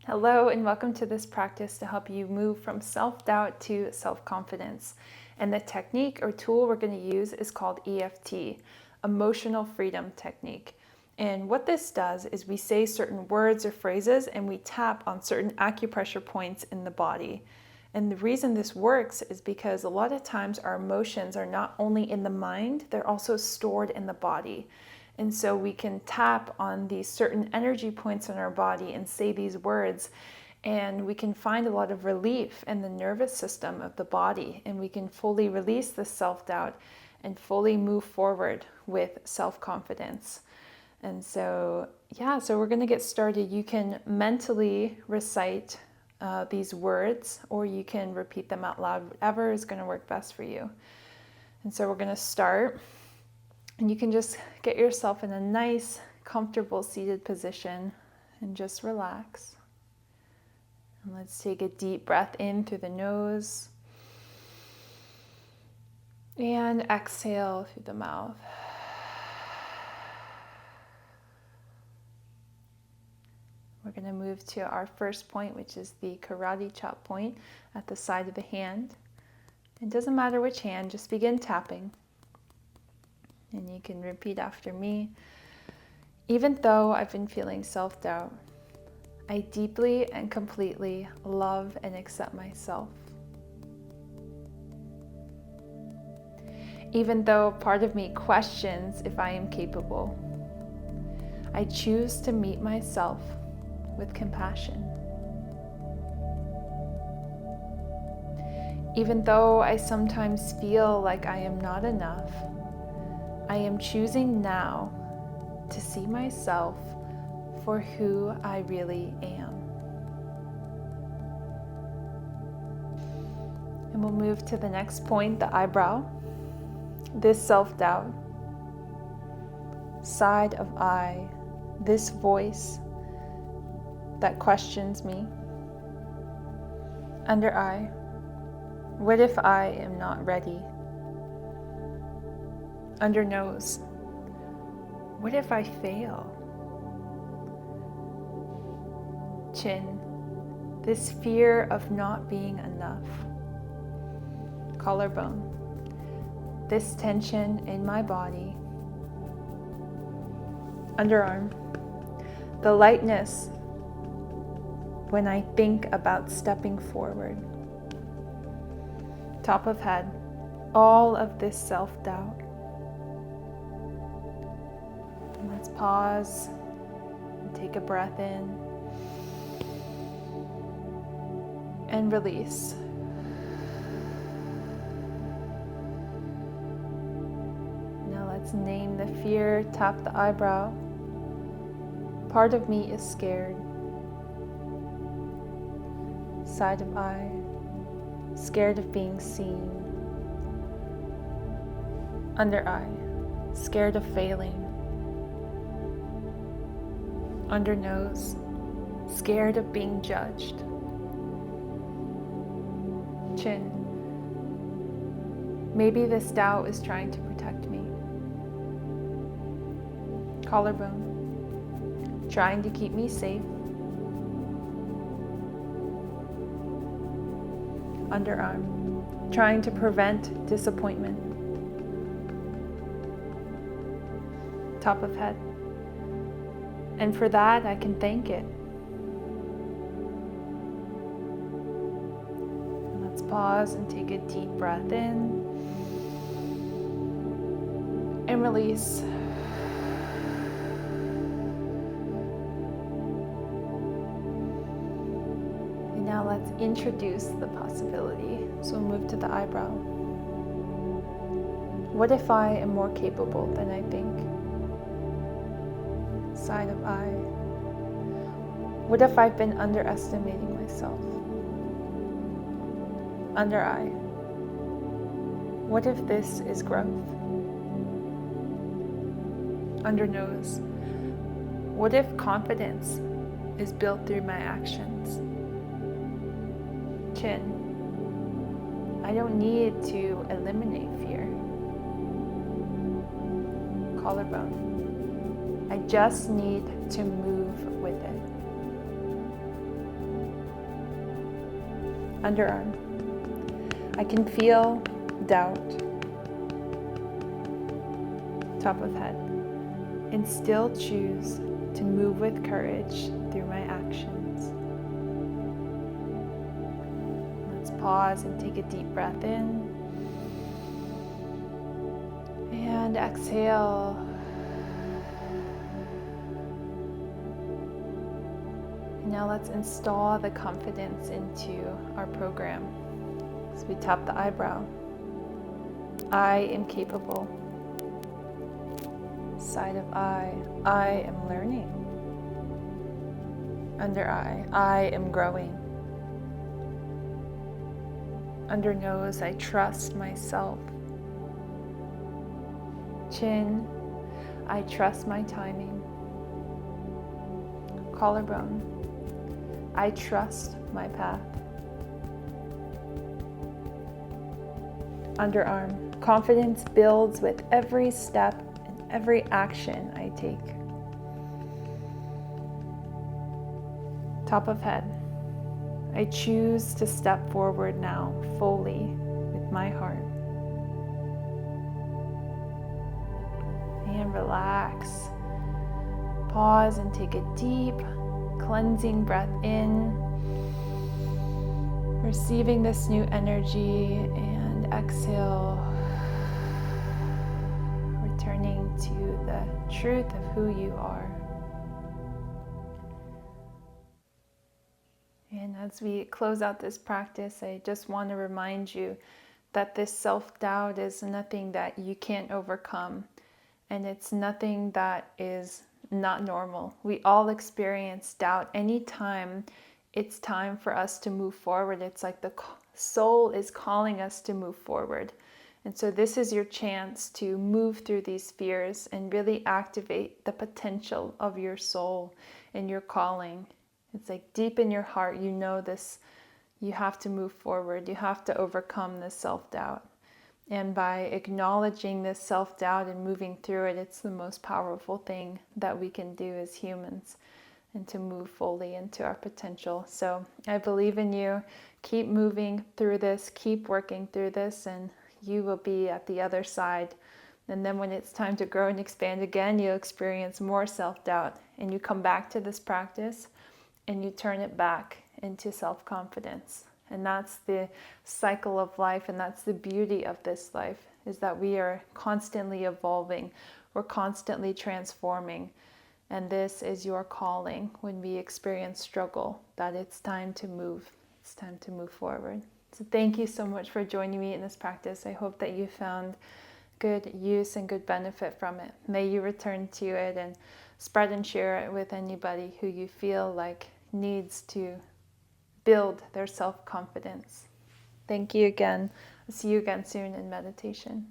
Hello and welcome to this practice to help you move from self-doubt to self-confidence. And the technique or tool we're going to use is called EFT, Emotional Freedom Technique. And what this does is we say certain words or phrases and we tap on certain acupressure points in the body. And the reason this works is because a lot of times our emotions are not only in the mind, they're also stored in the body. And so we can tap on these certain energy points in our body and say these words, and we can find a lot of relief in the nervous system of the body, and we can fully release the self-doubt and fully move forward with self-confidence. And so, so we're going to get started. You can mentally recite these words, or you can repeat them out loud, whatever is going to work best for you. And so we're going to start. And you can just get yourself in a nice, comfortable seated position and just relax. And let's take a deep breath in through the nose and exhale through the mouth. We're going to move to our first point, which is the karate chop point at the side of the hand. It doesn't matter which hand, just begin tapping. And you can repeat after me. Even though I've been feeling self-doubt, I deeply and completely love and accept myself. Even though part of me questions if I am capable, I choose to meet myself with compassion. Even though I sometimes feel like I am not enough, I am choosing now to see myself for who I really am. And we'll move to the next point, the eyebrow. This self-doubt, side of eye, this voice that questions me. Under eye, what if I am not ready? Under nose, what if I fail? Chin, this fear of not being enough. Collarbone, this tension in my body. Underarm, the lightness when I think about stepping forward. Top of head, all of this self-doubt. Let's pause and take a breath in and release. Now let's name the fear, tap the eyebrow. Part of me is scared. Side of eye, scared of being seen. Under eye, scared of failing. Under nose, scared of being judged. Chin, maybe this doubt is trying to protect me. Collarbone, trying to keep me safe. Underarm, trying to prevent disappointment. Top of head, and for that, I can thank it. Let's pause and take a deep breath in and release. And now let's introduce the possibility. So we'll move to the eyebrow. What if I am more capable than I think? Side of eye. What if I've been underestimating myself? Under eye. What if this is growth? Under nose. What if confidence is built through my actions? Chin. I don't need to eliminate fear. Collarbone. I just need to move with it. underarm. I can feel doubt, top of head, and still choose to move with courage through my actions. Let's pause and take a deep breath in. And exhale. Now let's install the confidence into our program. So we tap the eyebrow. I am capable. Side of eye, I am learning. Under eye, I am growing. Under nose, I trust myself. Chin, I trust my timing. Collarbone, I trust my path. Underarm, confidence builds with every step and every action I take. Top of head, I choose to step forward now fully with my heart. And relax. Pause and take a deep, cleansing breath in, receiving this new energy, and exhale, returning to the truth of who you are. And as we close out this practice, I just want to remind you that this self-doubt is nothing that you can't overcome. And it's nothing that is not normal. We all experience doubt anytime it's time for us to move forward. It's like the soul is calling us to move forward. And so this is your chance to move through these fears and really activate the potential of your soul and your calling. It's like deep in your heart, you know this, you have to move forward. You have to overcome this self-doubt. And by acknowledging this self-doubt and moving through it, it's the most powerful thing that we can do as humans, and to move fully into our potential. So I believe in you. Keep moving through this, keep working through this, and you will be at the other side. And then when it's time to grow and expand again, you'll experience more self-doubt, and you come back to this practice and you turn it back into self-confidence. And that's the cycle of life, and that's the beauty of this life, is that we are constantly evolving, we're constantly transforming. And this is your calling when we experience struggle, that it's time to move, it's time to move forward. So thank you so much for joining me in this practice. I hope that you found good use and good benefit from it. May you return to it and spread and share it with anybody who you feel like needs to build their self-confidence. Thank you again. I'll see you again soon in meditation.